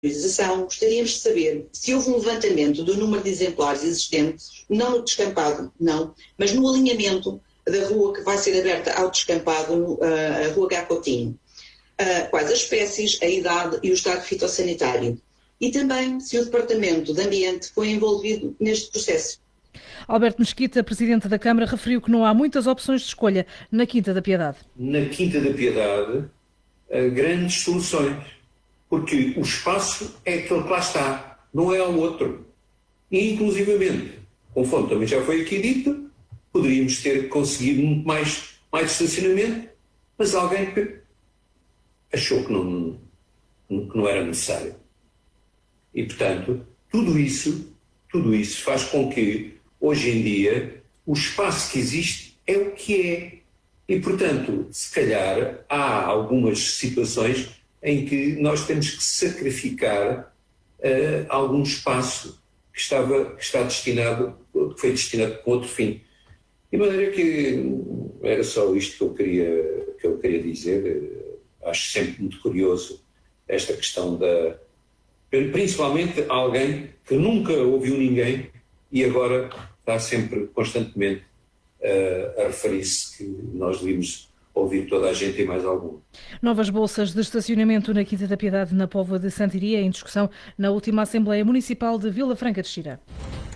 monitorização, gostaríamos de saber se houve um levantamento do número de exemplares existentes, não no descampado, não, mas no alinhamento da rua que vai ser aberta ao descampado, a Rua Gá Coutinho. Quais as espécies, a idade e o estado fitossanitário. E também se o Departamento de Ambiente foi envolvido neste processo. Alberto Mesquita, Presidente da Câmara, referiu que não há muitas opções de escolha na Quinta da Piedade. Na Quinta da Piedade, grandes soluções, porque o espaço é aquele que lá está, não é ao outro. E, inclusivamente, conforme também já foi aqui dito, poderíamos ter conseguido muito mais estacionamento, mas alguém achou que não era necessário. E, portanto, tudo isso faz com que, hoje em dia, o espaço que existe é o que é. E, portanto, se calhar, há algumas situações em que nós temos que sacrificar algum espaço que foi destinado para outro fim. De maneira que era só isto que eu queria dizer. Acho sempre muito curioso esta questão principalmente alguém que nunca ouviu ninguém e agora está sempre, constantemente, a referir-se que nós devíamos ouvir toda a gente e mais algum. Novas bolsas de estacionamento na Quinta da Piedade, na Póvoa de Santiria, em discussão na última Assembleia Municipal de Vila Franca de Xira.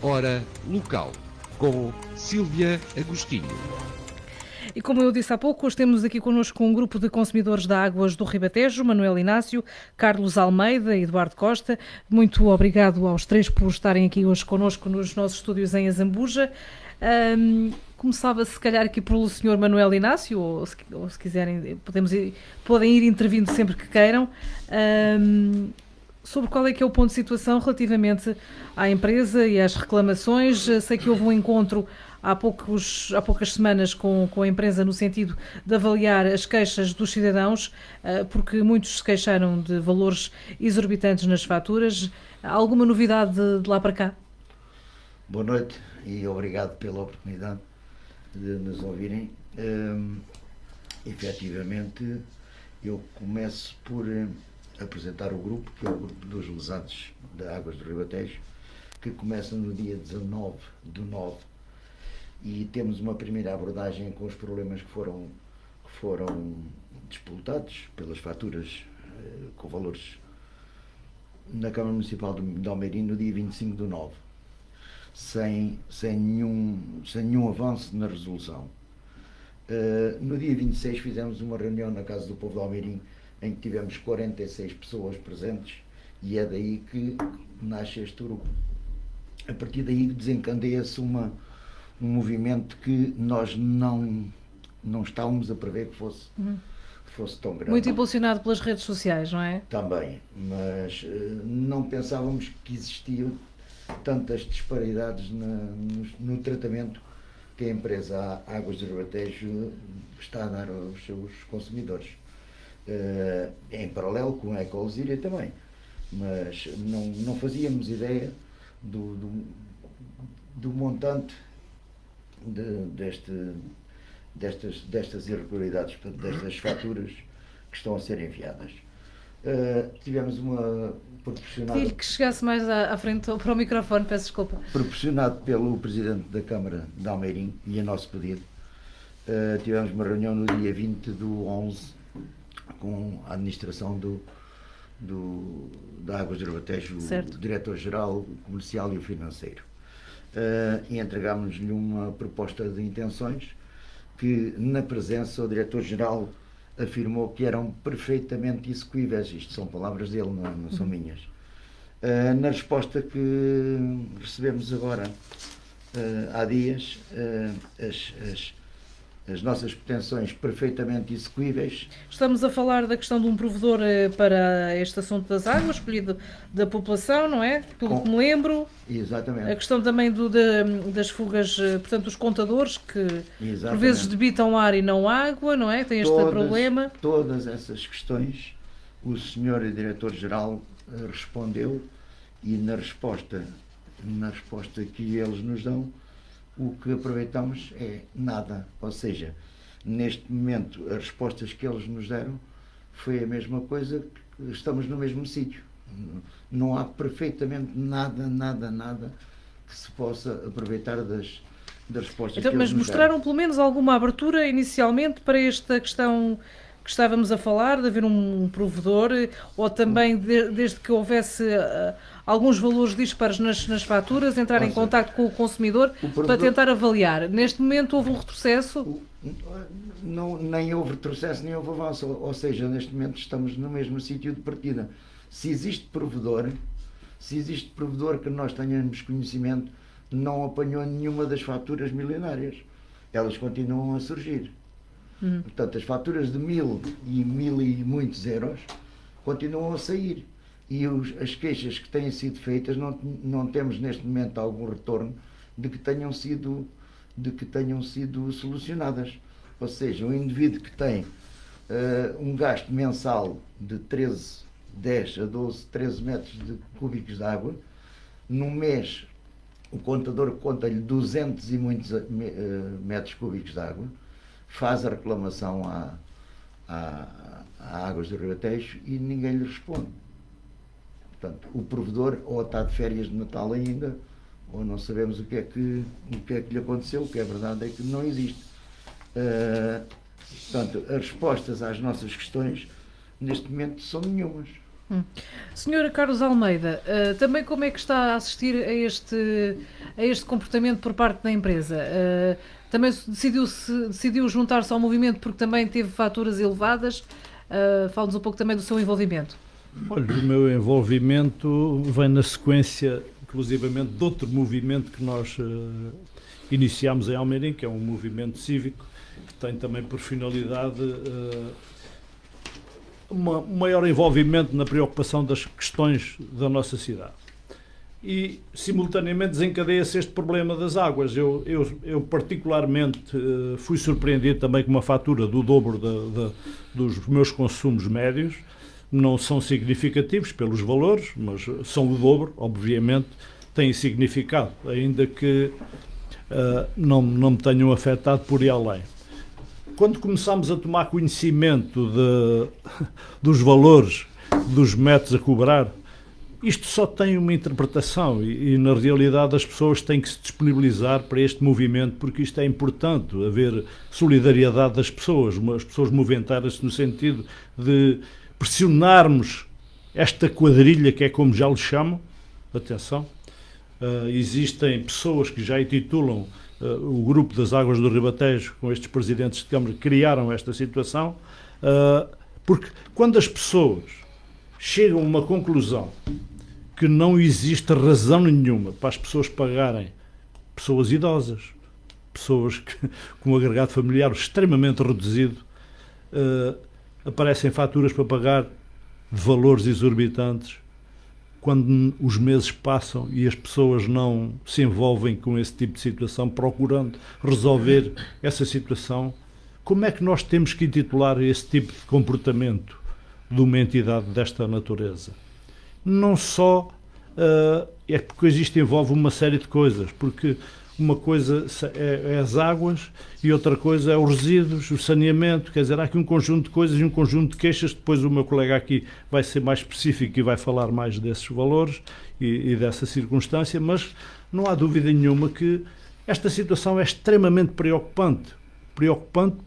Hora local, com Sílvia Agostinho. E como eu disse há pouco, hoje temos aqui connosco um grupo de consumidores de águas do Ribatejo, Manuel Inácio, Carlos Almeida e Eduardo Costa. Muito obrigado aos três por estarem aqui hoje connosco nos nossos estúdios em Azambuja. Começava se calhar aqui pelo Sr. Manuel Inácio, ou se quiserem, podem ir intervindo sempre que queiram. Sobre qual é que é o ponto de situação relativamente à empresa e às reclamações. Sei que houve um encontro há poucas semanas com a empresa no sentido de avaliar as queixas dos cidadãos, porque muitos se queixaram de valores exorbitantes nas faturas. Há alguma novidade de lá para cá? Boa noite e obrigado pela oportunidade de nos ouvirem. Efetivamente, eu começo por apresentar o grupo, que é o grupo dos lesados de Águas do Ribatejo, que começa no dia 19/9, e temos uma primeira abordagem com os problemas que foram disputados pelas faturas com valores na Câmara Municipal de Almeirim no dia 25/9, sem nenhum avanço na resolução. No dia 26 fizemos uma reunião na Casa do Povo de Almeirim, em que tivemos 46 pessoas presentes, e é daí que nasce este grupo. A partir daí desencadeia-se um movimento que nós não estávamos a prever que fosse tão grande. Muito impulsionado pelas redes sociais, não é? Também, mas não pensávamos que existiam tantas disparidades no tratamento que a empresa Águas do Ribatejo está a dar aos seus consumidores. Em paralelo com a Ecolesíria também, mas não fazíamos ideia do montante destas irregularidades, destas faturas que estão a ser enviadas. Tivemos uma proporcionada... Queria que chegasse mais à frente para o microfone, peço desculpa. Proporcionado pelo Presidente da Câmara de Almeirim e a nosso pedido. Tivemos uma reunião no dia 20/11 com a administração da Águas do Ribatejo, o Diretor-Geral, o Comercial e o Financeiro. E entregámos-lhe uma proposta de intenções que, na presença, o Diretor-Geral afirmou que eram perfeitamente execuíveis. Isto são palavras dele, não são minhas. Na resposta que recebemos agora, há dias, as nossas pretensões perfeitamente execuíveis. Estamos a falar da questão de um provedor para este assunto das águas, escolhido da população, não é? Pelo que me lembro. Exatamente. A questão também das fugas, portanto, dos contadores, que Exatamente. Por vezes debitam ar e não água, não é? Tem este problema. Todas essas questões o Sr. Diretor-Geral respondeu, e na resposta que eles nos dão, o que aproveitamos é nada. Ou seja, neste momento, as respostas que eles nos deram foi a mesma coisa, que estamos no mesmo sítio. Não há perfeitamente nada que se possa aproveitar das respostas então, que mas eles nos mostraram deram. pelo menos alguma abertura inicialmente para esta questão que estávamos a falar, de haver um provedor, ou também desde que houvesse alguns valores dispares nas faturas, entrar em contacto com o consumidor para tentar avaliar. Neste momento houve um retrocesso? Não, nem houve retrocesso, nem houve avanço. Ou seja, neste momento estamos no mesmo sítio de partida. Se existe provedor que nós tenhamos conhecimento, não apanhou nenhuma das faturas milionárias. Elas continuam a surgir. Portanto, as faturas de 1.000 e 1.000 e muitos euros continuam a sair. E as queixas que têm sido feitas, não temos neste momento algum retorno de que tenham sido solucionadas. Ou seja, um indivíduo que tem um gasto mensal de 10 a 12, 13 metros cúbicos de água, num mês o contador conta-lhe 200 e muitos metros cúbicos de água, faz a reclamação à Águas do Ribatejo e ninguém lhe responde. Portanto, o provedor ou está de férias de Natal ainda, ou não sabemos o que é que lhe aconteceu. O que é verdade é que não existe. Portanto, as respostas às nossas questões neste momento são nenhumas. Senhora Carlos Almeida, também como é que está a assistir a este comportamento por parte da empresa? Também decidiu juntar-se ao movimento porque também teve faturas elevadas? Fala-nos um pouco também do seu envolvimento. Olha, o meu envolvimento vem na sequência, inclusivamente, de outro movimento que nós iniciámos em Almeirim, que é um movimento cívico, que tem também por finalidade um maior envolvimento na preocupação das questões da nossa cidade. E, simultaneamente, desencadeia-se este problema das águas. Eu particularmente, fui surpreendido também com uma fatura do dobro dos meus consumos médios. Não são significativos pelos valores, mas são o dobro, obviamente, têm significado, ainda que não me tenham afetado por ir além. Quando começámos a tomar conhecimento dos valores, dos métodos a cobrar, isto só tem uma interpretação e na realidade as pessoas têm que se disponibilizar para este movimento, porque isto é importante, haver solidariedade das pessoas, as pessoas movimentarem-se no sentido de pressionarmos esta quadrilha, que é como já lhe chamam. Atenção, existem pessoas que já intitulam o grupo das Águas do Ribatejo, com estes presidentes de Câmara, criaram esta situação, porque quando as pessoas chegam a uma conclusão que não existe razão nenhuma para as pessoas pagarem, pessoas idosas, pessoas com um agregado familiar extremamente reduzido, aparecem faturas para pagar de valores exorbitantes, quando os meses passam e as pessoas não se envolvem com esse tipo de situação, procurando resolver essa situação, como é que nós temos que intitular esse tipo de comportamento de uma entidade desta natureza? Não só é porque isto envolve uma série de coisas, porque uma coisa é as águas e outra coisa é os resíduos, o saneamento, quer dizer, há aqui um conjunto de coisas e um conjunto de queixas. Depois o meu colega aqui vai ser mais específico e vai falar mais desses valores e dessa circunstância, mas não há dúvida nenhuma que esta situação é extremamente preocupante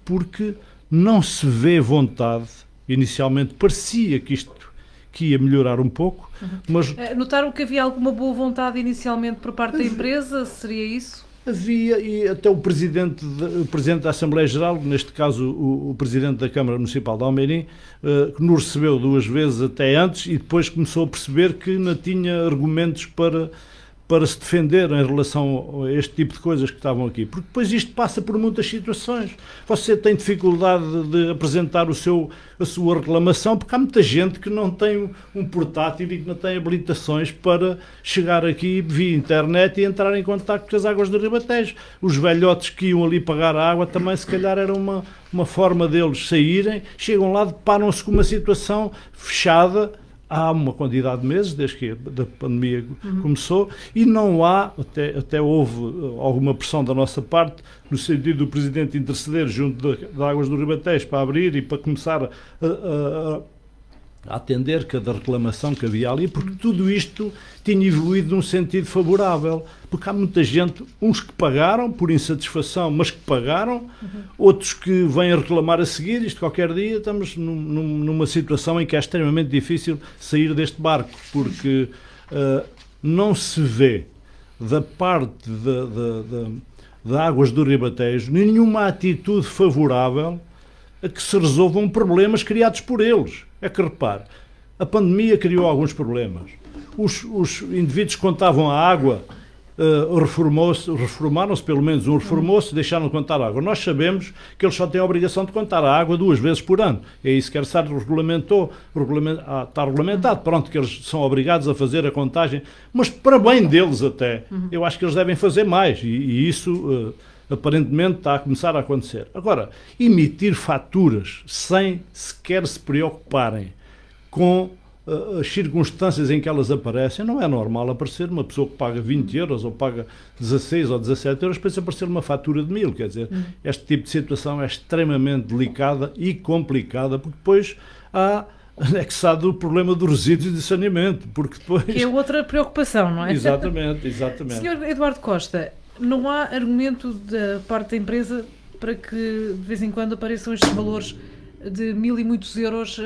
porque não se vê vontade. Inicialmente parecia que ia melhorar um pouco, mas... Notaram que havia alguma boa vontade inicialmente por parte da empresa? Seria isso? Havia, e até o Presidente da Assembleia Geral, neste caso o Presidente da Câmara Municipal de Almeirim, que nos recebeu 2 vezes até antes e depois começou a perceber que não tinha argumentos para se defender em relação a este tipo de coisas que estavam aqui. Porque depois isto passa por muitas situações. Você tem dificuldade de apresentar a sua reclamação, porque há muita gente que não tem um portátil e que não tem habilitações para chegar aqui via internet e entrar em contacto com as Águas do Ribatejo. Os velhotes que iam ali pagar a água também, se calhar, era uma forma deles saírem, chegam lá, deparam-se com uma situação fechada. Há uma quantidade de meses, desde que a pandemia começou, e não há, até houve alguma pressão da nossa parte, no sentido do Presidente interceder junto da Águas do Ribatejo para abrir e para começar a atender cada reclamação que havia ali, porque tudo isto tinha evoluído num sentido favorável, porque há muita gente, uns que pagaram por insatisfação, mas que pagaram, outros que vêm a reclamar a seguir. Isto qualquer dia estamos numa situação em que é extremamente difícil sair deste barco, porque não se vê da parte da Águas do Ribatejo nenhuma atitude favorável a que se resolvam problemas criados por eles. É que, repare, a pandemia criou alguns problemas. Os indivíduos que contavam a água reformaram-se, pelo menos um reformou-se, deixaram de contar a água. Nós sabemos que eles só têm a obrigação de contar a água 2 vezes por ano. É isso que a ERSAR regulamentou. Está regulamentado, pronto, que eles são obrigados a fazer a contagem, mas para bem deles até. Eu acho que eles devem fazer mais, e isso aparentemente está a começar a acontecer. Agora, emitir faturas sem sequer se preocuparem com as circunstâncias em que elas aparecem, não é normal aparecer uma pessoa que paga 20 euros ou paga 16 ou 17 euros para aparecer uma fatura de 1000. Quer dizer, este tipo de situação é extremamente delicada e complicada, porque depois há anexado o problema dos resíduos de saneamento, porque depois... Que é outra preocupação, não é? Exatamente. Senhor Eduardo Costa, não há argumento da parte da empresa para que de vez em quando apareçam estes valores de 1000 e muitos euros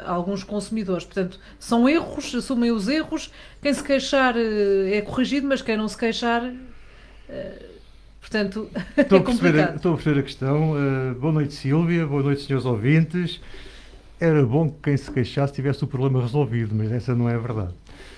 a alguns consumidores? Portanto, são erros, assumem os erros, quem se queixar é corrigido, mas quem não se queixar, portanto, é complicado. Estou a perceber a questão. Boa noite, Sílvia, boa noite, senhores ouvintes. Era bom que quem se queixasse tivesse o problema resolvido, mas essa não é a verdade.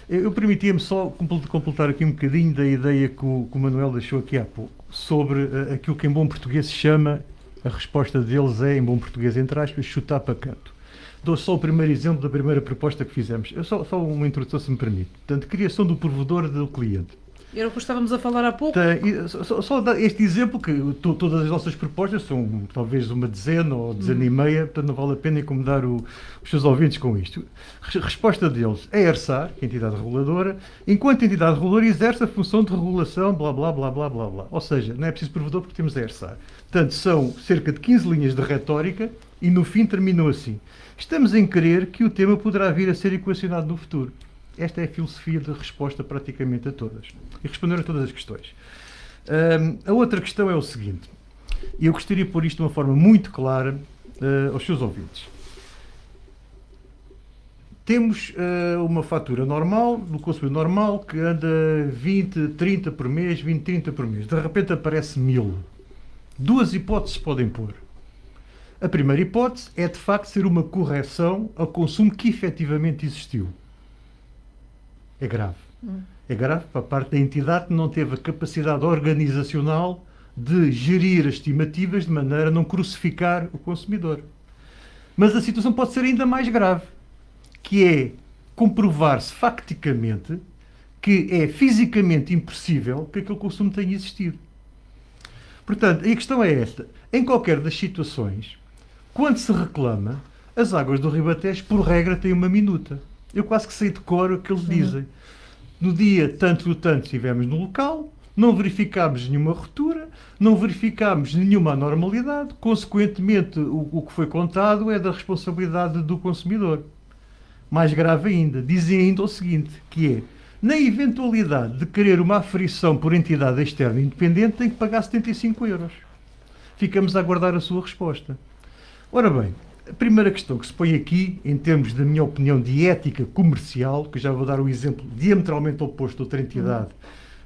Eu permitia-me só completar aqui um bocadinho da ideia que o Manuel deixou aqui há pouco, sobre aquilo que em bom português se chama, a resposta deles é, em bom português, entre aspas, chutar para canto. Dou só o primeiro exemplo da primeira proposta que fizemos. Só uma introdução, se me permite. Portanto, criação do provedor do cliente. Era o que estávamos a falar há pouco. Só dar este exemplo, que todas as nossas propostas são talvez uma dezena ou dezena e meia, portanto não vale a pena incomodar os seus ouvintes com isto. Resposta deles é a ERSAR, que é a entidade reguladora, enquanto entidade reguladora exerce a função de regulação, blá blá blá blá blá blá. Ou seja, não é preciso provedor porque temos a ERSAR. Portanto, são cerca de 15 linhas de retórica e no fim terminam assim. Estamos em crer que o tema poderá vir a ser equacionado no futuro. Esta é a filosofia de resposta praticamente a todas. E responderam a todas as questões. A outra questão é o seguinte, e eu gostaria de pôr isto de uma forma muito clara aos seus ouvintes. Temos uma fatura normal, do consumidor normal, que anda 20, 30 por mês, 20, 30 por mês. De repente aparece 1000. 2 hipóteses podem pôr. A primeira hipótese é, de facto, ser uma correção ao consumo que efetivamente existiu. É grave. É grave para a parte da entidade que não teve a capacidade organizacional de gerir as estimativas de maneira a não crucificar o consumidor. Mas a situação pode ser ainda mais grave, que é comprovar-se facticamente que é fisicamente impossível que aquele consumo tenha existido. Portanto, a questão é esta. Em qualquer das situações, quando se reclama, as Águas do Ribatejo, por regra, têm uma minuta. Eu quase que sei de cor o que eles dizem. No dia tanto estivemos no local, não verificámos nenhuma ruptura, não verificámos nenhuma anormalidade, consequentemente o que foi contado é da responsabilidade do consumidor. Mais grave ainda, dizem ainda o seguinte, que é, na eventualidade de querer uma aferição por entidade externa independente, tem que pagar 75 euros. Ficamos a aguardar a sua resposta. Ora bem, a primeira questão que se põe aqui, em termos da minha opinião de ética comercial, que já vou dar um exemplo diametralmente oposto de outra entidade,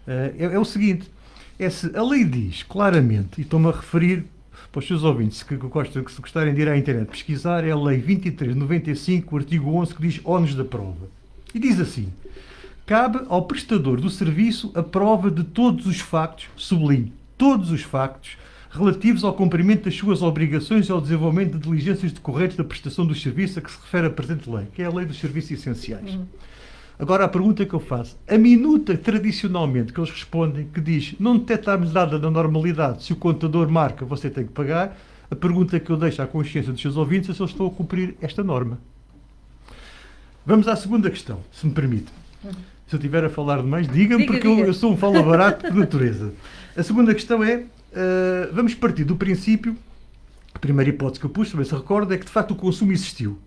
é o seguinte, é se a lei diz claramente, e estou-me a referir para os seus ouvintes que se gostarem de ir à internet pesquisar, é a lei 2395, o artigo 11, que diz ónus da prova. E diz assim, cabe ao prestador do serviço a prova de todos os factos, sublinho, todos os factos, relativos ao cumprimento das suas obrigações e ao desenvolvimento de diligências decorrentes da prestação do serviço a que se refere a presente lei, que é a lei dos serviços essenciais. Agora, a pergunta que eu faço, a minuta tradicionalmente que eles respondem, que diz, não detectámos nada da normalidade, se o contador marca, você tem que pagar, a pergunta que eu deixo à consciência dos seus ouvintes é se eles estão a cumprir esta norma. Vamos à segunda questão, se me permite. Se eu estiver a falar demais, diga-me, porque eu sou um fala barato de natureza. A segunda questão é, vamos partir do princípio, a primeira hipótese que eu pus, também se recorda, é que de facto o consumo existiu.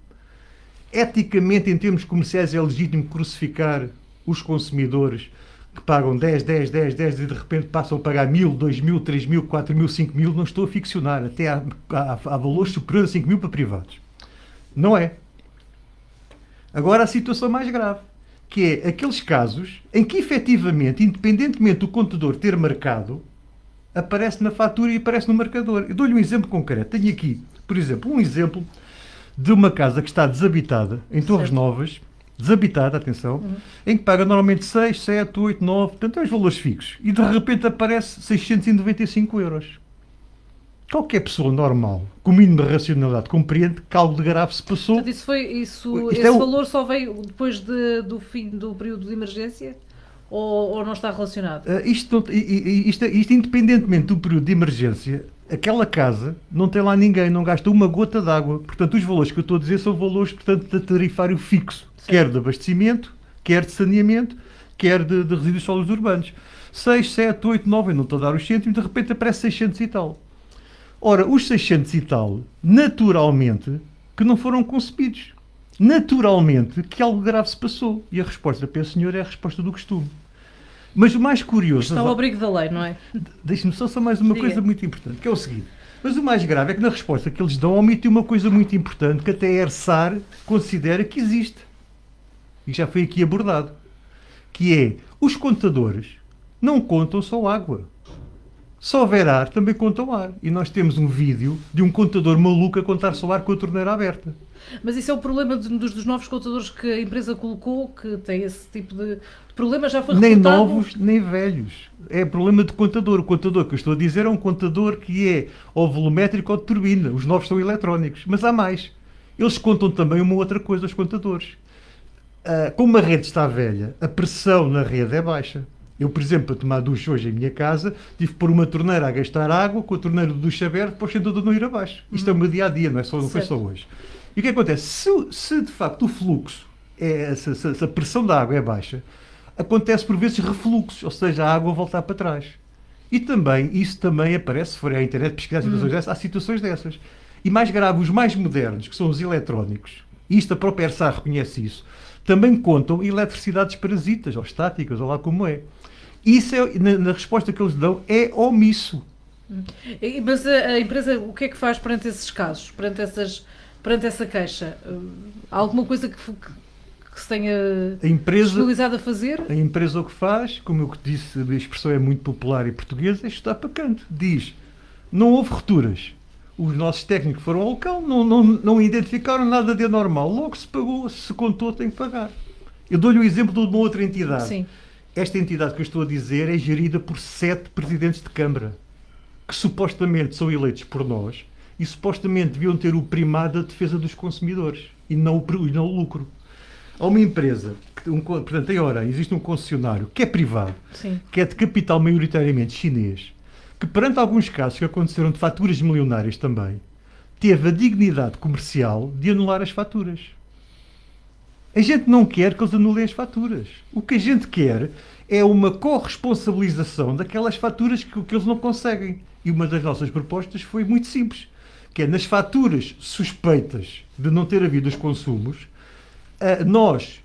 eticamente, em termos comerciais, é legítimo crucificar os consumidores que pagam 10 e de repente passam a pagar 1.000, 2.000, 3.000, 4.000, 5.000, não estou a ficcionar, até há valores superiores a 5.000 para privados. Não é. Agora a situação mais grave, que é aqueles casos em que efetivamente, independentemente do contador ter marcado, aparece na fatura e aparece no marcador. Eu dou-lhe um exemplo concreto. Tenho aqui, por exemplo, um exemplo de uma casa que está desabitada, em Torres Novas, desabitada, atenção, em que paga normalmente 6, 7, 8, 9, portanto, é os valores fixos. E de repente aparece 695 euros. Qualquer pessoa normal, com o mínimo de racionalidade, compreende que algo de grave se passou. Portanto, esse é valor só veio depois do fim do período de emergência? Ou não está relacionado? Isto, independentemente do período de emergência, aquela casa não tem lá ninguém, não gasta uma gota de água. Portanto, os valores que eu estou a dizer são valores, portanto, de tarifário fixo. Sim. Quer de abastecimento, quer de saneamento, quer de resíduos sólidos urbanos. 6, 7, 8, 9, eu não estou a dar os cêntimos, de repente aparece 600 e tal. Ora, os 600 e tal, naturalmente, que não foram concebidos. Naturalmente, que algo grave se passou. E a resposta para esse senhor é a resposta do costume. Mas o mais curioso... Está ao abrigo da lei, não é? Deixe-me só mais uma coisa muito importante, que é o seguinte. Mas o mais grave é que na resposta que eles dão omite uma coisa muito importante que até a ERSAR considera que existe. E já foi aqui abordado. Que é, os contadores não contam só água. Se houver ar, também contam ar. E nós temos um vídeo de um contador maluco a contar só ar com a torneira aberta. Mas isso é o problema dos novos contadores que a empresa colocou, que tem esse tipo de problema, já foi reportado? Nem novos, nem velhos. É problema de contador. O contador que eu estou a dizer é um contador que é ou volumétrico ou de turbina. Os novos são eletrónicos. Mas há mais. Eles contam também uma outra coisa, os contadores. Como a rede está velha, a pressão na rede é baixa. Eu, por exemplo, para tomar duche hoje em minha casa, tive que pôr uma torneira a gastar água, com a torneira do duche aberto, para o sentador não ir abaixo. Isto é o meu dia-a-dia, não foi só hoje. E o que acontece? Se de facto o fluxo, se a pressão da água é baixa, acontece por vezes refluxos, ou seja, a água voltar para trás. E também, isso também aparece, se for à internet pesquisar situações dessas, há situações dessas. E mais grave, os mais modernos, que são os eletrónicos, e isto a própria ERSAR reconhece isso, também contam eletricidades parasitas, ou estáticas, ou lá como é. Isso, na resposta que eles dão, é omisso. Mas a empresa, o que é que faz perante esses casos, perante essa queixa? Há alguma coisa que se tenha disponibilizado a fazer? A empresa o que faz, como eu disse, a expressão é muito popular e portuguesa, é chutar para canto. Diz, não houve rupturas. Os nossos técnicos foram ao local, não identificaram nada de anormal. Logo se pagou, se contou, tem que pagar. Eu dou-lhe o exemplo de uma outra entidade. Sim. Esta entidade que eu estou a dizer é gerida por 7 presidentes de Câmara, que supostamente são eleitos por nós e supostamente deviam ter o primado da defesa dos consumidores e não o lucro. Há uma empresa, portanto, em Oran existe um concessionário que é privado, Sim. que é de capital maioritariamente chinês, que perante alguns casos que aconteceram de faturas milionárias também, teve a dignidade comercial de anular as faturas. A gente não quer que eles anulem as faturas. O que a gente quer é uma corresponsabilização daquelas faturas que eles não conseguem. E uma das nossas propostas foi muito simples, que é nas faturas suspeitas de não ter havido os consumos, nós,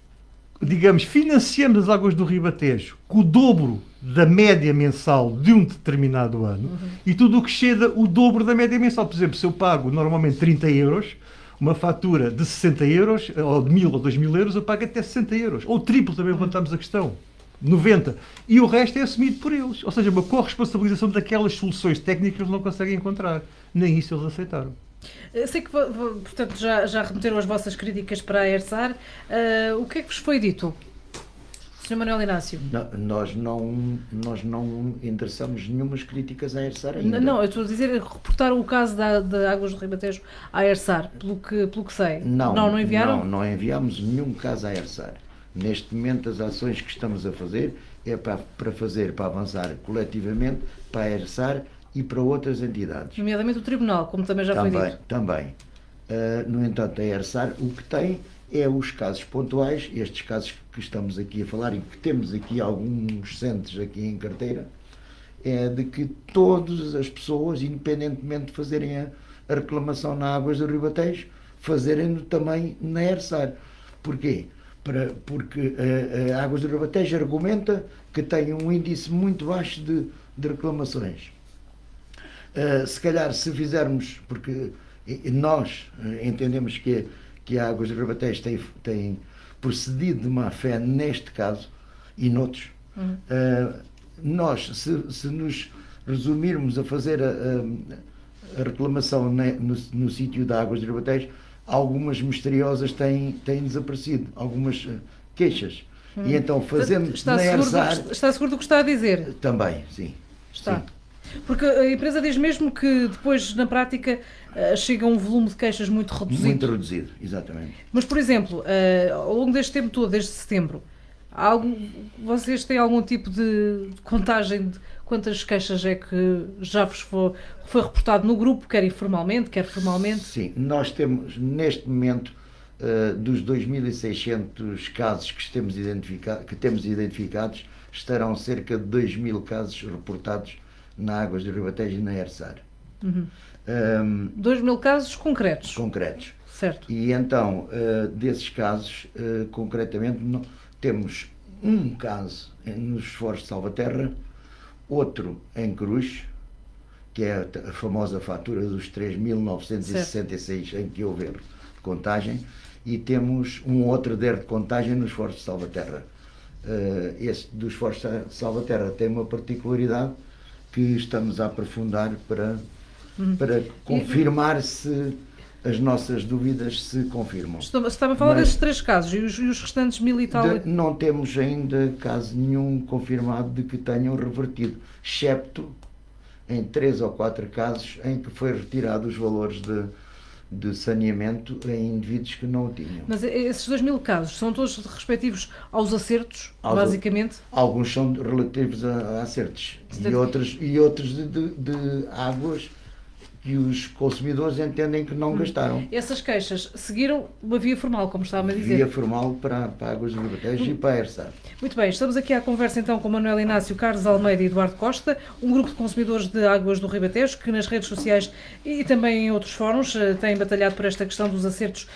digamos, financiamos as águas do Ribatejo com o dobro da média mensal de um determinado ano e tudo o que chega o dobro da média mensal. Por exemplo, se eu pago normalmente 30 euros, uma fatura de 60 euros, ou de 1.000 ou 2.000 euros, eu pago até 60 euros. Ou triplo, também levantamos a questão. 90. E o resto é assumido por eles. Ou seja, uma corresponsabilização daquelas soluções técnicas que eles não conseguem encontrar. Nem isso eles aceitaram. Sei que, portanto, já remeteram as vossas críticas para a ERSAR. O que é que vos foi dito, Sr. Manuel Inácio? Nós não endereçamos nenhumas críticas à ERSAR ainda. Não, eu estou a dizer, reportaram o caso da Águas do Ribatejo à ERSAR, pelo que sei. Não enviaram? Não enviámos nenhum caso à ERSAR. Neste momento, as ações que estamos a fazer é para avançar coletivamente para a ERSAR e para outras entidades. Nomeadamente o Tribunal, como também já foi dito. Também. No entanto, a ERSAR o que tem é os casos pontuais, estes casos que estamos aqui a falar e que temos aqui alguns centros aqui em carteira, é de que todas as pessoas, independentemente de fazerem a reclamação na Águas do Ribatejo, fazerem-no também na ERSAR. Porquê? Porque a Águas do Ribatejo argumenta que tem um índice muito baixo de reclamações. Se calhar, se fizermos, porque nós entendemos que a Águas do Ribatejo tem procedido de má fé neste caso e noutros, nós, se nos resumirmos a fazer a reclamação no sítio da Águas do Ribatejo, algumas misteriosas têm desaparecido, algumas queixas. E então fazemos na ERSAR... Está seguro do que está a dizer? Também, sim. Está. Sim. Porque a empresa diz mesmo que depois, na prática, chega a um volume de queixas muito reduzido. Muito reduzido, exatamente. Mas, por exemplo, ao longo deste tempo todo, desde setembro, vocês têm algum tipo de contagem de quantas queixas é que já vos foi reportado no grupo, quer informalmente, quer formalmente? Sim, nós temos, neste momento, dos 2.600 casos que temos identificados, estarão cerca de 2.000 casos reportados na Águas do Ribatejo e na ERSAR. 2.000 casos concretos? Concretos. Certo. E então, desses casos, concretamente, temos um caso nos Esforços de Salvaterra, outro em Cruz, que é a famosa fatura dos 3.966 em que houve erro de contagem, e temos um outro de erro de contagem nos Esforços de Salvaterra. Esse dos Esforços de Salvaterra tem uma particularidade que estamos a aprofundar para confirmar se as nossas dúvidas se confirmam. Estava a falar destes 3 casos e os restantes 1.000 e tal? Não temos ainda caso nenhum confirmado de que tenham revertido, excepto em 3 ou 4 casos em que foi retirado os valores de saneamento em indivíduos que não o tinham. Mas esses 2.000 casos são todos respectivos aos acertos, basicamente? Alguns são relativos a acertos e outros de águas que os consumidores entendem que não gastaram. Essas queixas seguiram uma via formal, como estava a dizer? Via formal para Águas do Ribatejo e para a ERSAR. Muito bem, estamos aqui à conversa então com Manuel Inácio, Carlos Almeida e Eduardo Costa, um grupo de consumidores de Águas do Ribatejo que nas redes sociais e também em outros fóruns têm batalhado por esta questão dos acertos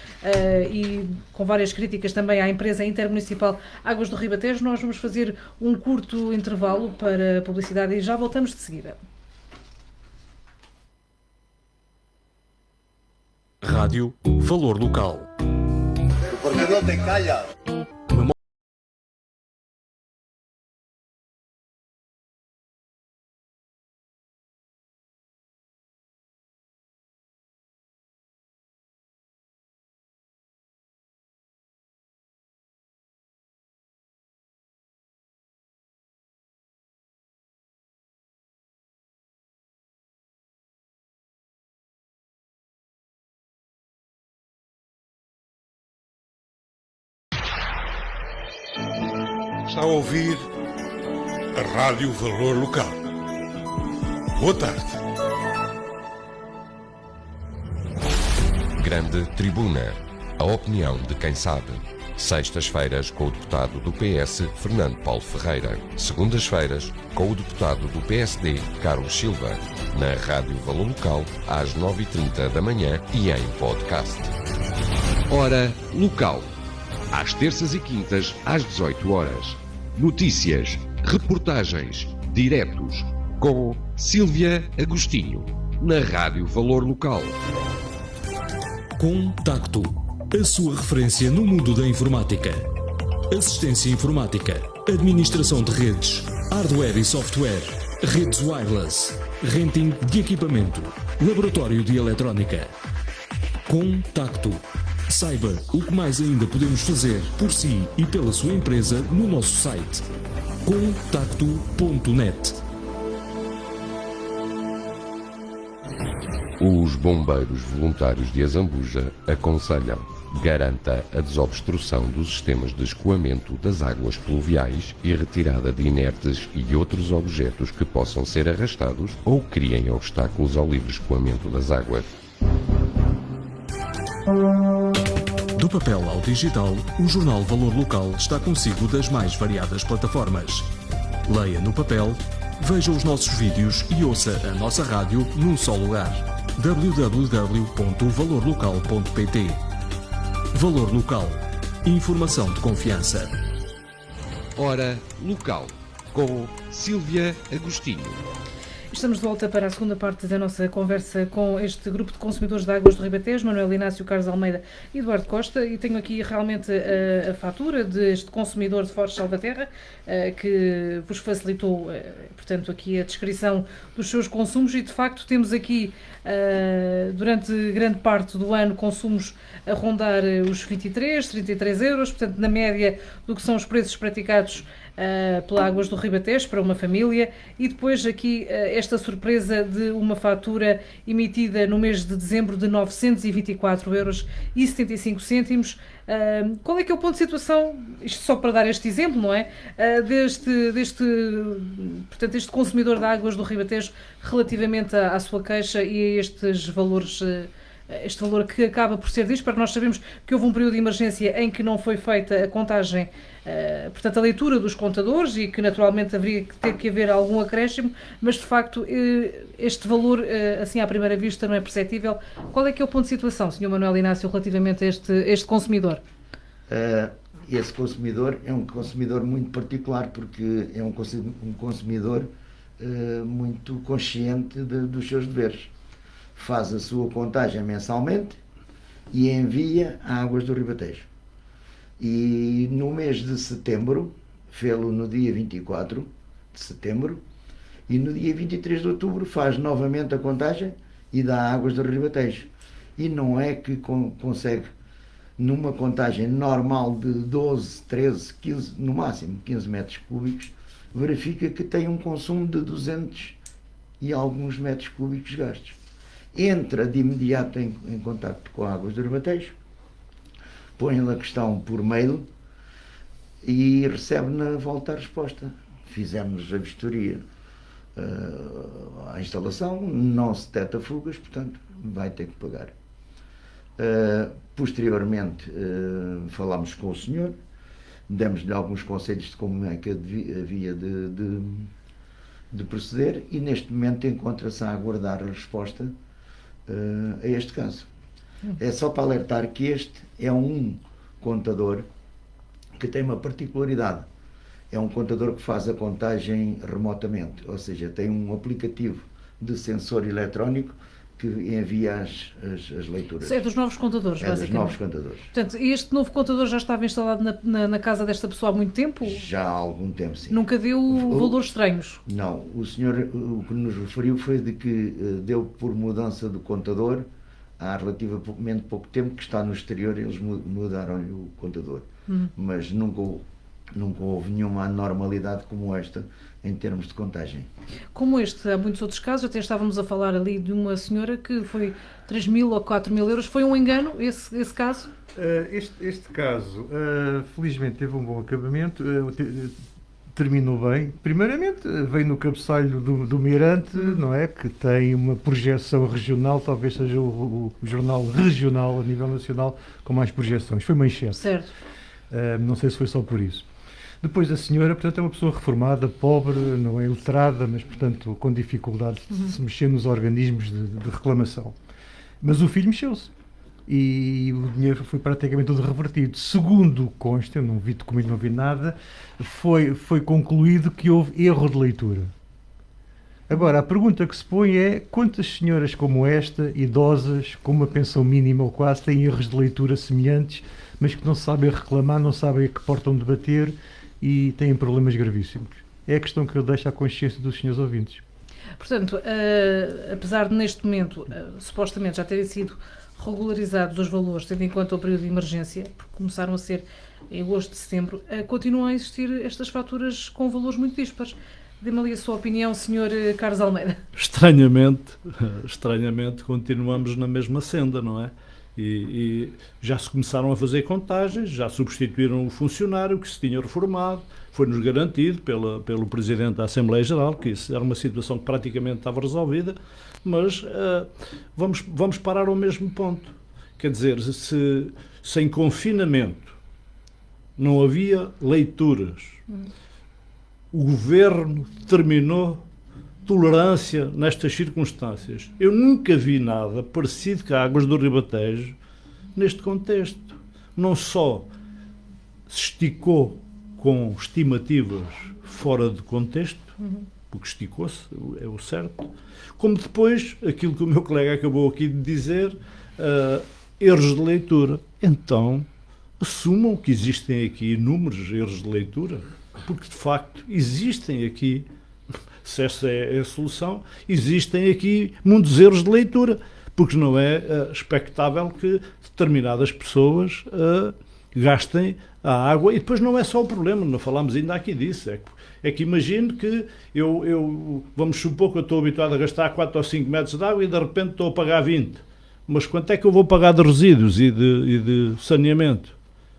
e com várias críticas também à empresa intermunicipal Águas do Ribatejo. Nós vamos fazer um curto intervalo para publicidade e já voltamos de seguida. Rádio Valor Local. ¿Por qué no te callas? Está a ouvir a Rádio Valor Local. Boa tarde. Grande Tribuna. A opinião de quem sabe. Sextas-feiras com o deputado do PS, Fernando Paulo Ferreira. Segundas-feiras com o deputado do PSD, Carlos Silva. Na Rádio Valor Local, às 9h30 da manhã e em podcast. Hora Local. Às terças e quintas, às 18 horas. Notícias, reportagens, diretos, com Sílvia Agostinho, na Rádio Valor Local. Contacto, a sua referência no mundo da informática. Assistência informática, administração de redes, hardware e software, redes wireless, renting de equipamento, laboratório de eletrónica. Contacto. Saiba o que mais ainda podemos fazer por si e pela sua empresa no nosso site contacto.net. Os bombeiros voluntários de Azambuja aconselham: garanta a desobstrução dos sistemas de escoamento das águas pluviais e retirada de inertes e outros objetos que possam ser arrastados ou criem obstáculos ao livre escoamento das águas. Do papel ao digital, o jornal Valor Local está consigo das mais variadas plataformas. Leia no papel, veja os nossos vídeos e ouça a nossa rádio num só lugar. www.valorlocal.pt. Valor Local. Informação de confiança. Hora Local, com Sílvia Agostinho. Estamos de volta para a segunda parte da nossa conversa com este grupo de consumidores de águas do Ribatejo, Manuel Inácio, Carlos Almeida e Eduardo Costa, e tenho aqui realmente a fatura deste consumidor de Fortes Salvaterra, que vos facilitou, portanto, aqui a descrição dos seus consumos, e de facto temos aqui, durante grande parte do ano, consumos a rondar os 23, 33 euros, portanto, na média do que são os preços praticados pela Águas do Ribatejo para uma família, e depois aqui esta surpresa de uma fatura emitida no mês de dezembro de 924,75 €. Qual é que é o ponto de situação, isto só para dar este exemplo, não é? Portanto, este consumidor de Águas do Ribatejo relativamente à sua queixa e a estes valores, este valor que acaba por ser disparo. Nós sabemos que houve um período de emergência em que não foi feita a contagem, portanto a leitura dos contadores, e que naturalmente haveria que ter que haver algum acréscimo, mas de facto este valor, assim à primeira vista, não é perceptível. Qual é que é o ponto de situação, Sr. Manuel Inácio, relativamente a este consumidor? Esse consumidor é um consumidor muito particular, porque é um consumidor muito consciente dos seus deveres. Faz a sua contagem mensalmente e envia a Águas do Ribatejo. E no mês de setembro, fê-lo no dia 24 de setembro, e no dia 23 de outubro faz novamente a contagem e dá a Águas do Ribatejo. E não é que consegue, numa contagem normal de 12, 13, 15, no máximo 15 metros cúbicos, verifica que tem um consumo de 200 e alguns metros cúbicos gastos. Entra de imediato em contacto com a Águas do Ribatejo, põe-lhe a questão por mail e recebe na volta a resposta. Fizemos a vistoria à instalação, não se detecta fugas, portanto vai ter que pagar. Posteriormente falámos com o senhor, demos-lhe alguns conselhos de como é que havia de proceder, e neste momento encontra-se a aguardar a resposta a este caso. É só para alertar que este é um contador que tem uma particularidade. É um contador que faz a contagem remotamente, ou seja, tem um aplicativo de sensor eletrónico que envia as leituras. É dos novos contadores, basicamente. É dos novos contadores. Portanto, este novo contador já estava instalado na casa desta pessoa há muito tempo? Já há algum tempo, sim. Nunca deu valores estranhos? Não. O senhor, o que nos referiu foi de que deu por mudança do contador há relativamente pouco tempo, que está no exterior, eles mudaram-lhe o contador. Mas nunca houve nenhuma anormalidade como esta em termos de contagem. Como este, há muitos outros casos, até estávamos a falar ali de uma senhora que foi 3.000 ou 4.000 euros. Foi um engano esse caso? Este caso, felizmente, teve um bom acabamento, terminou bem. Primeiramente, veio no cabeçalho do Mirante, não é? Que tem uma projeção regional, talvez seja o jornal regional a nível nacional com mais projeções. Foi manchete. Certo. Não sei se foi só por isso. Depois a senhora, portanto, é uma pessoa reformada, pobre, não é iletrada, mas, portanto, com dificuldade de se mexer nos organismos de reclamação. Mas o filho mexeu-se. E o dinheiro foi praticamente todo revertido. Segundo consta, eu não vi documento, não vi nada, foi concluído que houve erro de leitura. Agora, a pergunta que se põe é: quantas senhoras como esta, idosas, com uma pensão mínima ou quase, têm erros de leitura semelhantes, mas que não sabem reclamar, não sabem a que portam de bater e têm problemas gravíssimos? É a questão que eu deixo à consciência dos senhores ouvintes. Portanto, apesar de neste momento, supostamente já terem sido regularizados os valores, tendo em conta o período de emergência, porque começaram a ser em agosto de setembro, continuam a existir estas faturas com valores muito dispares. Dê-me ali a sua opinião, Sr. Carlos Almeida. Estranhamente, continuamos na mesma senda, não é? E já se começaram a fazer contagens, já substituíram o funcionário que se tinha reformado, foi-nos garantido pelo Presidente da Assembleia Geral que isso era uma situação que praticamente estava resolvida, mas vamos parar ao mesmo ponto. Quer dizer, se em confinamento não havia leituras, o Governo determinou tolerância nestas circunstâncias. Eu nunca vi nada parecido com a Águas do Ribatejo neste contexto. Não só se esticou com estimativas fora de contexto, porque esticou-se, é o certo, como depois, aquilo que o meu colega acabou aqui de dizer, erros de leitura. Então, assumam que existem aqui inúmeros erros de leitura, porque de facto existem aqui, se essa é a solução, existem aqui muitos erros de leitura, porque não é expectável que determinadas pessoas gastem a água, e depois não é só o problema, não falámos ainda aqui disso, é que imagino que vamos supor que eu estou habituado a gastar 4 ou 5 metros de água e de repente estou a pagar 20, mas quanto é que eu vou pagar de resíduos e de saneamento?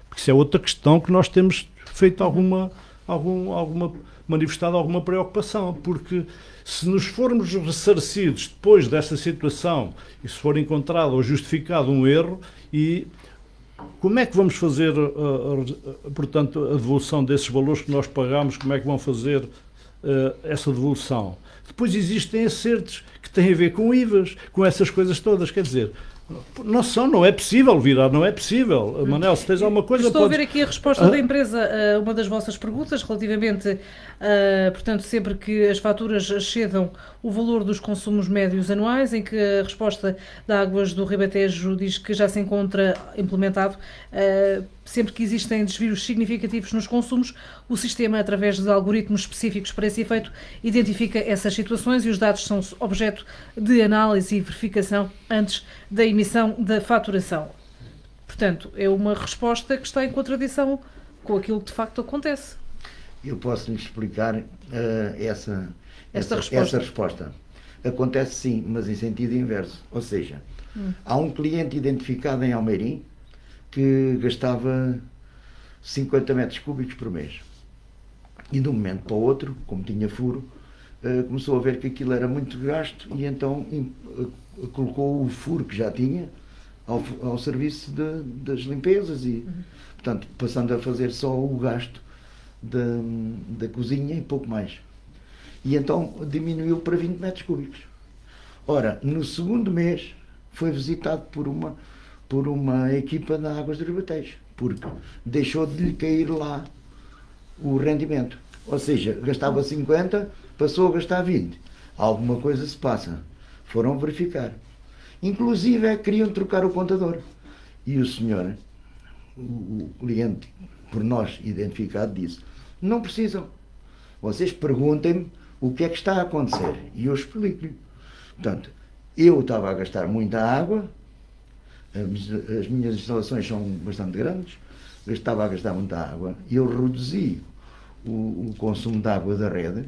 Porque isso é outra questão que nós temos feito manifestado alguma preocupação, porque se nos formos ressarcidos depois dessa situação e se for encontrado ou justificado um erro, e como é que vamos fazer, portanto, a devolução desses valores que nós pagamos, como é que vão fazer essa devolução? Depois existem acertos que têm a ver com IVAs, com essas coisas todas, quer dizer, não é possível virar, não é possível. Manel, se tens alguma coisa... Estou a ver aqui a resposta da empresa a uma das vossas perguntas, relativamente, portanto, sempre que as faturas excedam o valor dos consumos médios anuais, em que a resposta da Águas do Ribatejo diz que já se encontra implementado, sempre que existem desvios significativos nos consumos, o sistema, através de algoritmos específicos para esse efeito, identifica essas situações e os dados são objeto de análise e verificação antes da emissão da faturação. Portanto, é uma resposta que está em contradição com aquilo que de facto acontece. Eu posso lhe explicar essa resposta. Acontece sim, mas em sentido inverso. Ou seja, há um cliente identificado em Almeirim que gastava 50 metros cúbicos por mês. E de um momento para o outro, como tinha furo, começou a ver que aquilo era muito gasto e então colocou o furo que já tinha ao serviço das limpezas e, portanto, passando a fazer só o gasto da cozinha e pouco mais. E então diminuiu para 20 metros cúbicos. Ora, no segundo mês foi visitado por uma equipa da Águas do Ribatejo, porque deixou de lhe cair lá o rendimento. Ou seja, gastava 50, passou a gastar 20. Alguma coisa se passa. Foram verificar. Inclusive, queriam trocar o contador. E o senhor, o cliente, por nós identificado, disse: não precisam. Vocês perguntem-me o que é que está a acontecer. E eu explico-lhe. Portanto, eu estava a gastar muita água, as minhas instalações são bastante grandes, estava a gastar muita água, e eu reduzi o consumo de água da rede,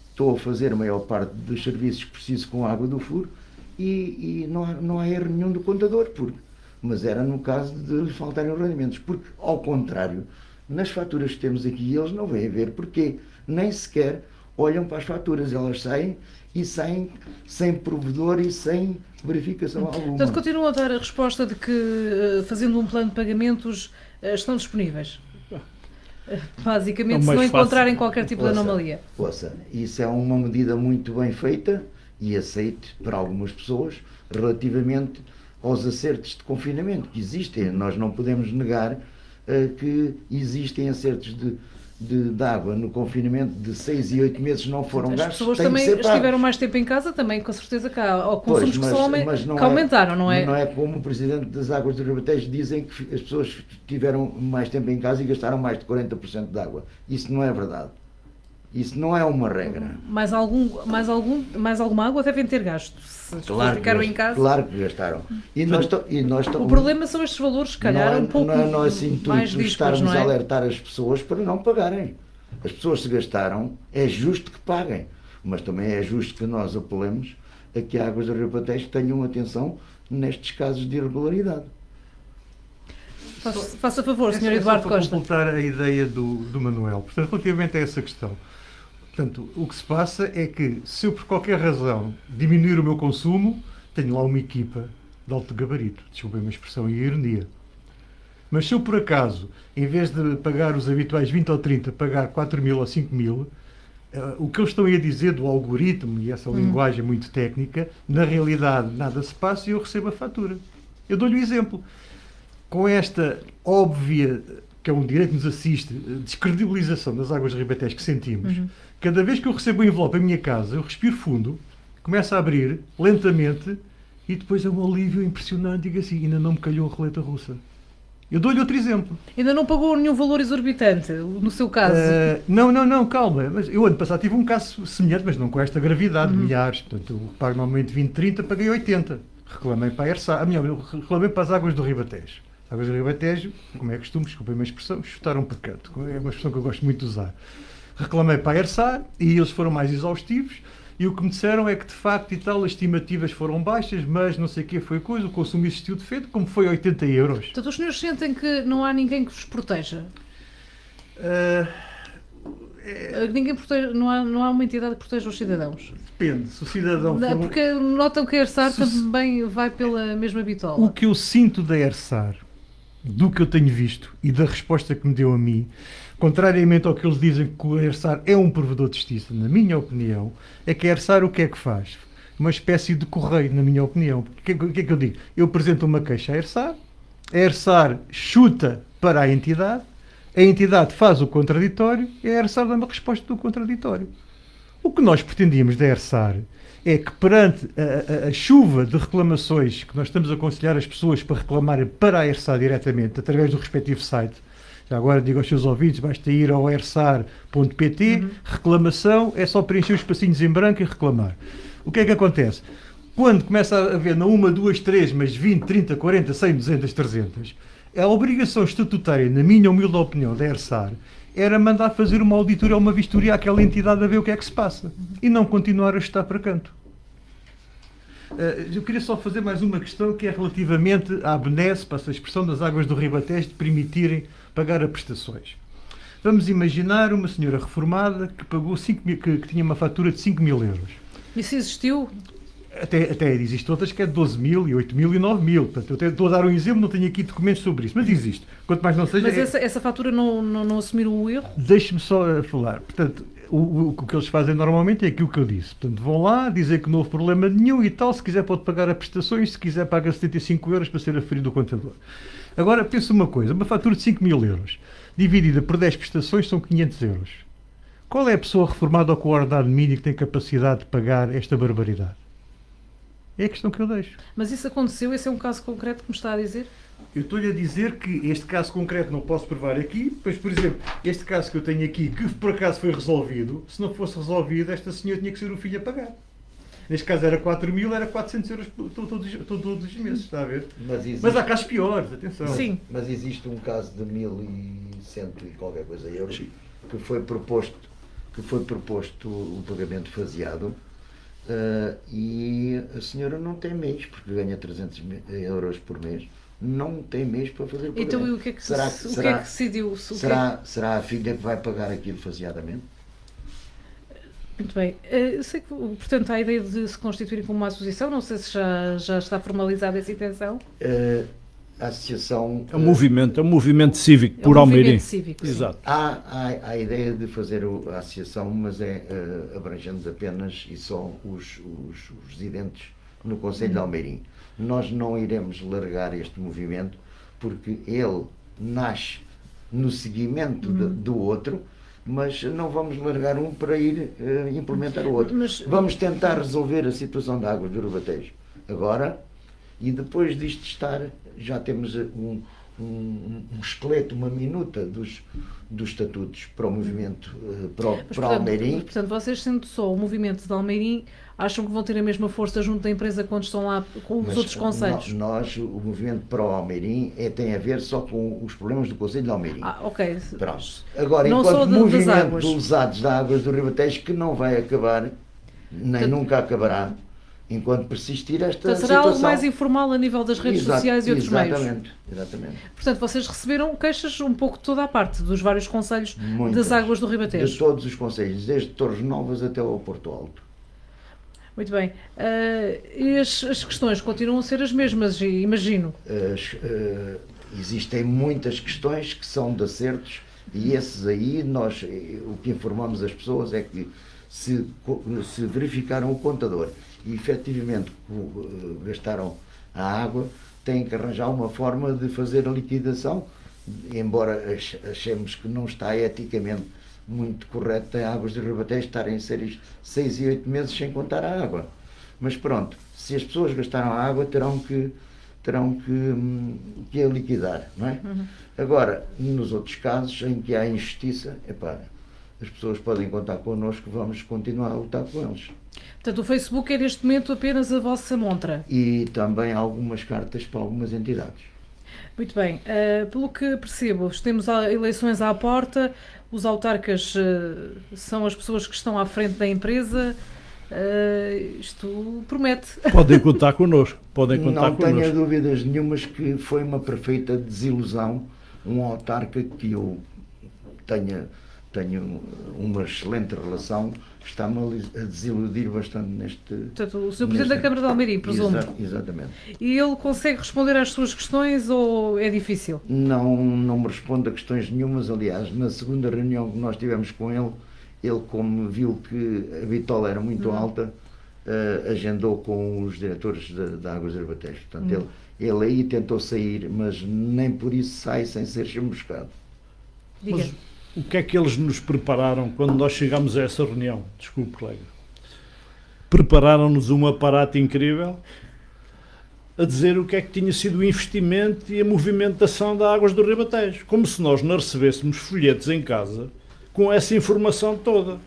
estou a fazer a maior parte dos serviços que preciso com a água do furo, e não há erro nenhum do contador, mas era no caso de lhe faltarem os rendimentos, porque, ao contrário, nas faturas que temos aqui, eles não vêm ver porque nem sequer olham para as faturas, elas saem sem provedor e sem verificação alguma. Portanto, continuam a dar a resposta de que, fazendo um plano de pagamentos, estão disponíveis. Basicamente, se não encontrarem qualquer tipo de anomalia. Isso é uma medida muito bem feita e aceite por algumas pessoas relativamente aos acertos de confinamento que existem. Nós não podemos negar que existem acertos de água no confinamento de 6 e 8 meses não foram gastos. As pessoas também estiveram mais tempo em casa, também com certeza que há consumos que aumentaram, não é? Não é como o Presidente das Águas do Ribatejo dizem que as pessoas tiveram mais tempo em casa e gastaram mais de 40% de água. Isso não é verdade. Isso não é uma regra. Mais alguma água devem ter gasto. Se ficaram em casa. Claro que gastaram. O problema são estes valores, se calhar, um pouco não é assim mais intuito estarmos a alertar as pessoas para não pagarem. As pessoas, se gastaram, é justo que paguem. Mas também é justo que nós apelemos a que a Águas do Ribatejo tenham atenção nestes casos de irregularidade. Faça favor, Sr. Eduardo Costa. Para completar a ideia do Manuel, portanto, relativamente a essa questão. Portanto, o que se passa é que, se eu por qualquer razão diminuir o meu consumo, tenho lá uma equipa de alto gabarito, desculpem uma expressão e a ironia. Mas se eu por acaso, em vez de pagar os habituais 20 ou 30, pagar 4.000 ou 5.000, o que eles estão aí a dizer do algoritmo e essa linguagem muito técnica, na realidade nada se passa e eu recebo a fatura. Eu dou-lhe um exemplo. Com esta óbvia, que é um direito que nos assiste, descredibilização das águas de Ribatejo que sentimos, cada vez que eu recebo um envelope em minha casa, eu respiro fundo, começo a abrir lentamente e depois é um alívio impressionante. Digo assim, ainda não me calhou a roleta russa. Eu dou-lhe outro exemplo. Ainda não pagou nenhum valor exorbitante, no seu caso? Não, calma. Mas eu ano passado tive um caso semelhante, mas não com esta gravidade, milhares. Portanto, eu pago normalmente 20, 30, paguei 80. Reclamei para a ERSA, reclamei para as águas do Ribatejo. As águas do Ribatejo, como é costume, desculpem a minha expressão, chutaram para canto. É uma expressão que eu gosto muito de usar. Reclamei para a ERSA e eles foram mais exaustivos. E o que me disseram é que, de facto, e tal, as estimativas foram baixas, mas não sei o que foi coisa, o consumo existiu de feito, como foi 80 euros. Portanto, os senhores sentem que não há ninguém que vos proteja? Ninguém protege, não há uma entidade que proteja os cidadãos? Depende, se o cidadão for... Porque notam que a ERSAR também vai pela mesma bitola. O que eu sinto da ERSAR, do que eu tenho visto e da resposta que me deu a mim, contrariamente ao que eles dizem que o ERSAR é um provedor de justiça, na minha opinião, é que a ERSAR o que é que faz? Uma espécie de correio, na minha opinião. O que é que eu digo? Eu apresento uma queixa à ERSAR chuta para a entidade faz o contraditório e a ERSAR dá uma resposta do contraditório. O que nós pretendíamos da ERSAR é que perante a chuva de reclamações que nós estamos a aconselhar as pessoas para reclamarem para a ERSAR diretamente, através do respectivo site, já agora digo aos seus ouvintes, basta ir ao ersar.pt, reclamação, é só preencher os espacinhos em branco e reclamar. O que é que acontece? Quando começa a haver não uma, duas, três, mas 20, 30, 40, 100, 200, 300, a obrigação estatutária, na minha humilde opinião, da ERSAR, era mandar fazer uma auditoria ou uma vistoria àquela entidade a ver o que é que se passa e não continuar a estar para canto. Eu queria só fazer mais uma questão que é relativamente à benesse, para a expressão das águas do Ribatejo, de permitirem pagar a prestações. Vamos imaginar uma senhora reformada que pagou que tinha uma fatura de 5 mil euros. Isso existiu? Até existem outras que é de 12 mil, e 8 mil e 9 mil. Portanto, eu estou a dar um exemplo, não tenho aqui documentos sobre isso, mas existe. Quanto mais não seja... Mas essa fatura não assumiram o erro? Deixe-me só falar. Portanto, o que eles fazem normalmente é aquilo que eu disse. Portanto, vão lá, dizer que não houve problema nenhum e tal, se quiser pode pagar as prestações, se quiser paga 75 euros para ser aferido do contador. Agora, pensa uma coisa, uma fatura de 5 mil euros, dividida por 10 prestações, são 500 euros. Qual é a pessoa reformada ou com o ordenado mínimo que tem capacidade de pagar esta barbaridade? É a questão que eu deixo. Mas isso aconteceu? Esse é um caso concreto que me está a dizer? Eu estou-lhe a dizer que este caso concreto não posso provar aqui, pois, por exemplo, este caso que eu tenho aqui, que por acaso foi resolvido, se não fosse resolvido, esta senhora tinha que ser o filho a pagar. Neste caso era 4 mil, era 400 euros todos os meses, está a ver? Mas há casos piores, atenção. Sim. Mas existe um caso de 1.100 e qualquer coisa euros que foi proposto o pagamento faseado. E a senhora não tem mês, porque ganha 300 euros por mês, não tem mês para fazer o pagamento. Então, e o que é que decidiu? Será a filha que vai pagar aquilo faseadamente? Muito bem. Eu sei que, portanto, há a ideia de se constituir como uma associação, não sei se já está formalizada essa intenção. A associação... É um movimento cívico por Almeirim. Exato. Há a ideia de fazer a associação, mas é abrangendo apenas e só os residentes no Concelho de Almeirim. Nós não iremos largar este movimento porque ele nasce no seguimento do outro, mas não vamos largar um para ir implementar o outro. Vamos tentar resolver a situação da água do Ribatejo agora, e depois disto estar, já temos um esqueleto, uma minuta dos estatutos para o movimento para Almeirim. Portanto, vocês, sendo só o movimento de Almeirim, acham que vão ter a mesma força junto da empresa quando estão lá com os outros concelhos? Nós, o movimento para o Almeirim tem a ver só com os problemas do Concelho de Almeirim. Ok. Pronto. Agora, não enquanto movimento dos usados da águas do Ribatejo, que não vai acabar, nem nunca acabará, enquanto persistir esta situação. Será algo mais informal a nível das redes sociais e outros meios. Exatamente. Portanto, vocês receberam queixas um pouco de toda a parte, dos vários concelhos das águas do Ribatejo? De todos os concelhos, desde Torres Novas até ao Porto Alto. Muito bem. E as questões continuam a ser as mesmas, imagino. Existem muitas questões que são de acertos E esses aí, nós, o que informamos as pessoas é que se verificaram o contador e efetivamente gastaram a água, têm que arranjar uma forma de fazer a liquidação, embora achemos que não está eticamente muito correto a Águas do Ribatejo estarem a ser 6 e 8 meses sem contar a água. Mas pronto, se as pessoas gastaram a água, terão que a liquidar, não é? Agora, nos outros casos em que há injustiça, as pessoas podem contar connosco, vamos continuar a lutar com eles. Portanto, o Facebook é neste momento apenas a vossa montra. E também algumas cartas para algumas entidades. Muito bem. Pelo que percebo, temos eleições à porta, os autarcas são as pessoas que estão à frente da empresa. Isto promete. Podem contar connosco. Não tenho dúvidas nenhumas que foi uma perfeita desilusão um autarca que eu tenho uma excelente relação, está-me a desiludir bastante neste... Portanto, o Sr. Presidente da Câmara de Almeirim, presumo. Exatamente. E ele consegue responder às suas questões ou é difícil? Não me responde a questões nenhumas. Aliás, na segunda reunião que nós tivemos com ele, como viu que a bitola era muito alta, agendou com os diretores da Águas do Ribatejo. Portanto, ele aí tentou sair, mas nem por isso sai sem ser chamuscado. Diga. O que é que eles nos prepararam quando nós chegámos a essa reunião? Desculpe, colega. Prepararam-nos um aparato incrível a dizer o que é que tinha sido o investimento e a movimentação da Águas do Ribatejo. Como se nós não recebêssemos folhetos em casa com essa informação toda.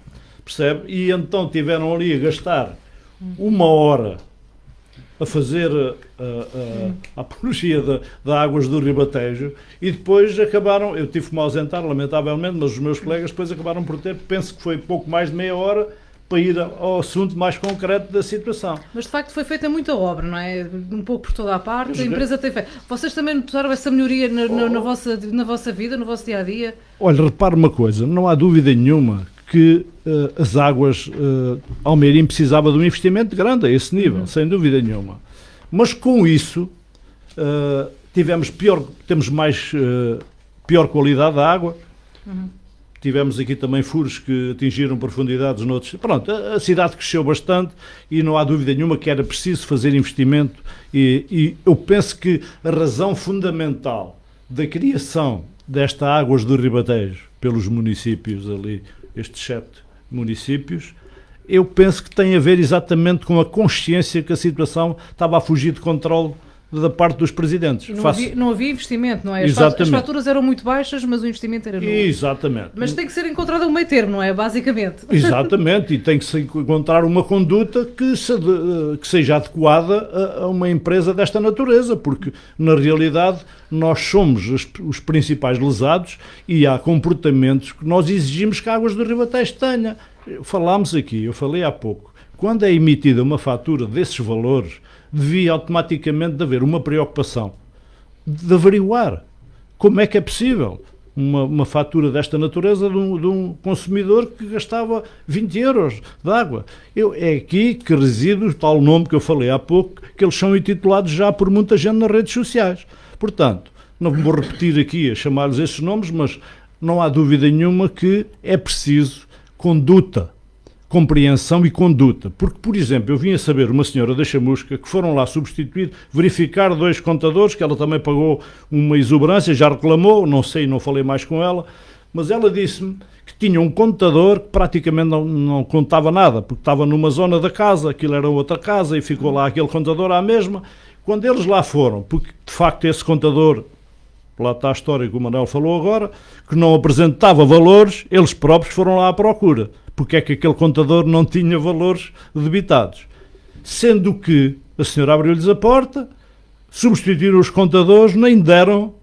Percebe? E então tiveram ali a gastar 1 hora a fazer a apologia da Águas do Ribatejo e depois acabaram, eu tive que me ausentar lamentavelmente, mas os meus colegas depois acabaram por ter, penso que foi pouco mais de meia hora para ir ao assunto mais concreto da situação. Mas de facto foi feita muita obra, não é? Um pouco por toda a parte, a empresa tem feito. Vocês também notaram essa melhoria na vossa vida, no vosso dia-a-dia? Olha, repare uma coisa, não há dúvida nenhuma que as águas Almeirim precisava de um investimento grande a esse nível, sem dúvida nenhuma. Mas com isso temos pior qualidade da água. Tivemos aqui também furos que atingiram profundidades noutros. Pronto, a cidade cresceu bastante e não há dúvida nenhuma que era preciso fazer investimento e eu penso que a razão fundamental da criação desta Águas do Ribatejo pelos municípios ali, estes 7 municípios, eu penso que tem a ver exatamente com a consciência que a situação estava a fugir de controle da parte dos presidentes. Não havia investimento, não é? As faturas eram muito baixas, mas o investimento era nulo. Exatamente. Mas tem que ser encontrado um meio termo, não é? Basicamente. Exatamente, e tem que se encontrar uma conduta que seja adequada a uma empresa desta natureza, porque na realidade nós somos os principais lesados e há comportamentos que nós exigimos que a Águas do Ribatejo tenha. Falámos aqui, eu falei há pouco, quando é emitida uma fatura desses valores, devia automaticamente de haver uma preocupação de averiguar como é que é possível uma fatura desta natureza de um consumidor que gastava 20 euros de água. É aqui que reside o tal nome que eu falei há pouco, que eles são intitulados já por muita gente nas redes sociais. Portanto, não vou repetir aqui a chamar-lhes esses nomes, mas não há dúvida nenhuma que é preciso conduta, compreensão e conduta. Porque, por exemplo, eu vim a saber uma senhora da Chamusca que foram lá substituir, verificar 2 contadores, que ela também pagou uma exuberância, já reclamou, não sei, não falei mais com ela, mas ela disse-me que tinha um contador que praticamente não contava nada, porque estava numa zona da casa, aquilo era outra casa e ficou lá aquele contador à mesma. Quando eles lá foram, porque de facto esse contador, lá está a história que o Manuel falou agora, que não apresentava valores, eles próprios foram lá à procura. Porque é que aquele contador não tinha valores debitados. Sendo que a senhora abriu-lhes a porta, substituíram os contadores, nem deram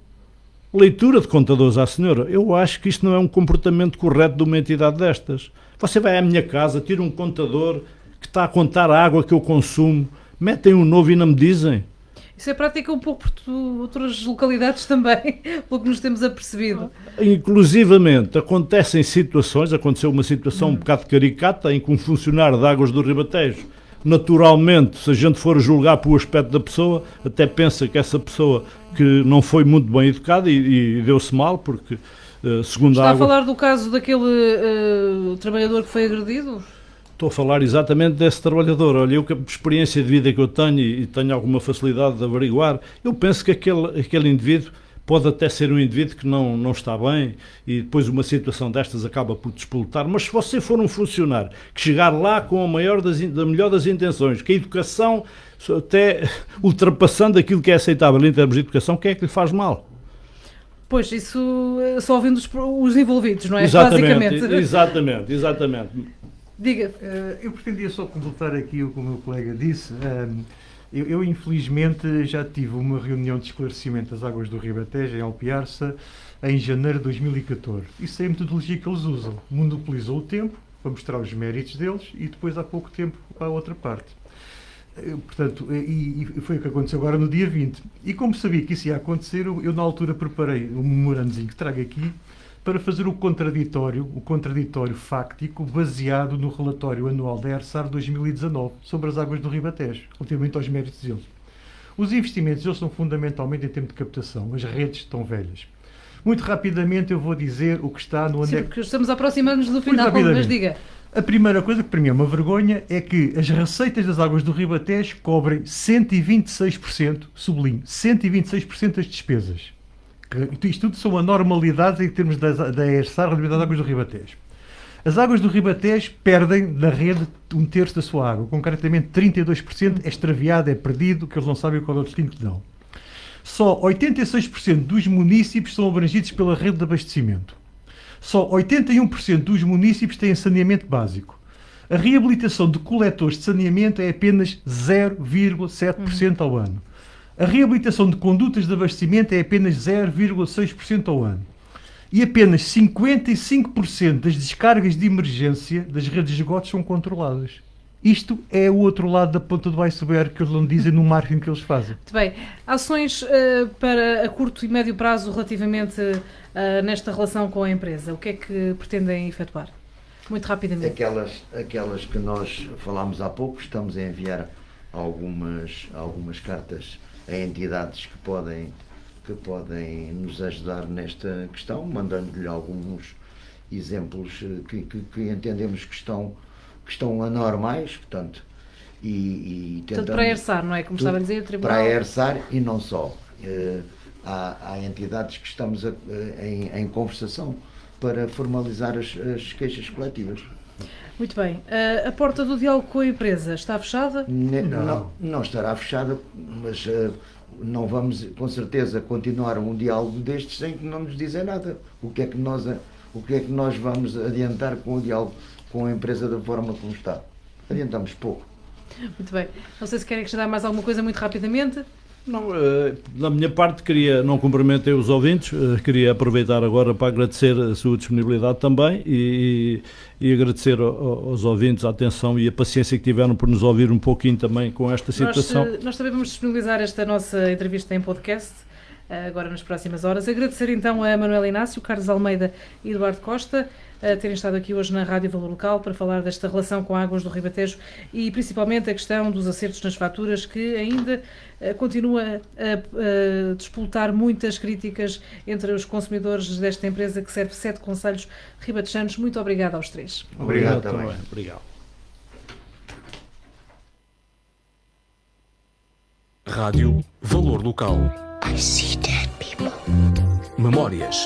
leitura de contadores à senhora. Eu acho que isto não é um comportamento correto de uma entidade destas. Você vai à minha casa, tira um contador que está a contar a água que eu consumo, metem um novo e não me dizem. Isso é prática um pouco por outras localidades também, pelo que nos temos apercebido. Inclusivamente, aconteceu uma situação um bocado caricata em que um funcionário de Águas do Ribatejo, naturalmente, se a gente for julgar pelo aspecto da pessoa, até pensa que essa pessoa que não foi muito bem educada e deu-se mal, porque Segundo Está a falar do caso daquele trabalhador que foi agredido? Estou a falar exatamente desse trabalhador. Olha, eu, com a experiência de vida que eu tenho e tenho alguma facilidade de averiguar, eu penso que aquele indivíduo pode até ser um indivíduo que não está bem e depois uma situação destas acaba por despoletar, mas se você for um funcionário que chegar lá com a melhor das intenções, que a educação até ultrapassando aquilo que é aceitável em termos de educação, quem é que lhe faz mal? Pois, isso só ouvindo os envolvidos, não é? Exatamente, basicamente. exatamente. Diga. Eu pretendia só completar aqui o que o meu colega disse. Eu, infelizmente, já tive uma reunião de esclarecimento das águas do Ribatejo, em Alpiarça, em janeiro de 2014. Isso é a metodologia que eles usam. Monopolizou o tempo para mostrar os méritos deles e depois, há pouco tempo, para a outra parte. Portanto, e foi o que aconteceu agora no dia 20. E como sabia que isso ia acontecer, eu na altura preparei um memorandozinho que trago aqui para fazer o contraditório fáctico baseado no relatório anual da ERSAR 2019 sobre as águas do Ribatejo, relativamente aos méritos deles. Os investimentos eles são fundamentalmente em termos de captação, as redes estão velhas. Muito rapidamente eu vou dizer o que está no anexo. Sim, porque estamos aproximando-nos do final, mas diga. A primeira coisa que para mim é uma vergonha é que as receitas das águas do Ribatejo cobrem 126%, sublinho, 126% das despesas. Isto tudo são anormalidades em termos da ERSAR relativamente às águas do Ribatejo. As águas do Ribatejo perdem da rede 1/3 da sua água, concretamente 32% é extraviado, é perdido, que eles não sabem qual é o destino que dão. Só 86% dos municípios são abrangidos pela rede de abastecimento. Só 81% dos municípios têm saneamento básico. A reabilitação de coletores de saneamento é apenas 0,7% ao ano. A reabilitação de condutas de abastecimento é apenas 0,6% ao ano. E apenas 55% das descargas de emergência das redes de esgotos são controladas. Isto é o outro lado da ponta do iceberg que eles não dizem no marketing que eles fazem. Muito bem. Ações para a curto e médio prazo relativamente nesta relação com a empresa. O que é que pretendem efetuar? Muito rapidamente. Aquelas que nós falámos há pouco, estamos a enviar algumas cartas a entidades que podem nos ajudar nesta questão, mandando-lhe alguns exemplos que entendemos que estão anormais, portanto, e tentamos... Para a ERSAR, não é? Como estava a dizer, o Tribunal... Para a ERSAR e não só. Há entidades que estamos em conversação para formalizar as queixas coletivas. Muito bem. A porta do diálogo com a empresa está fechada? Não estará fechada, mas não vamos, com certeza, continuar um diálogo destes sem que não nos dizem nada. O que é que nós vamos adiantar com o diálogo com a empresa da forma como está? Adiantamos pouco. Muito bem. Não sei se querem acrescentar mais alguma coisa muito rapidamente. Não, da minha parte, não cumprimentei os ouvintes, queria aproveitar agora para agradecer a sua disponibilidade também e agradecer aos ouvintes a atenção e a paciência que tiveram por nos ouvir um pouquinho também com esta situação. Nós também vamos disponibilizar esta nossa entrevista em podcast, agora nas próximas horas. Agradecer então a Manuel Inácio, Carlos Almeida e Eduardo Costa a terem estado aqui hoje na Rádio Valor Local para falar desta relação com águas do Ribatejo e principalmente a questão dos acertos nas faturas, que ainda continua a despoletar muitas críticas entre os consumidores desta empresa que serve 7 concelhos ribatejanos. Muito obrigado aos 3. Obrigado também. Obrigado. Rádio Valor Local. I see dead people. Memórias.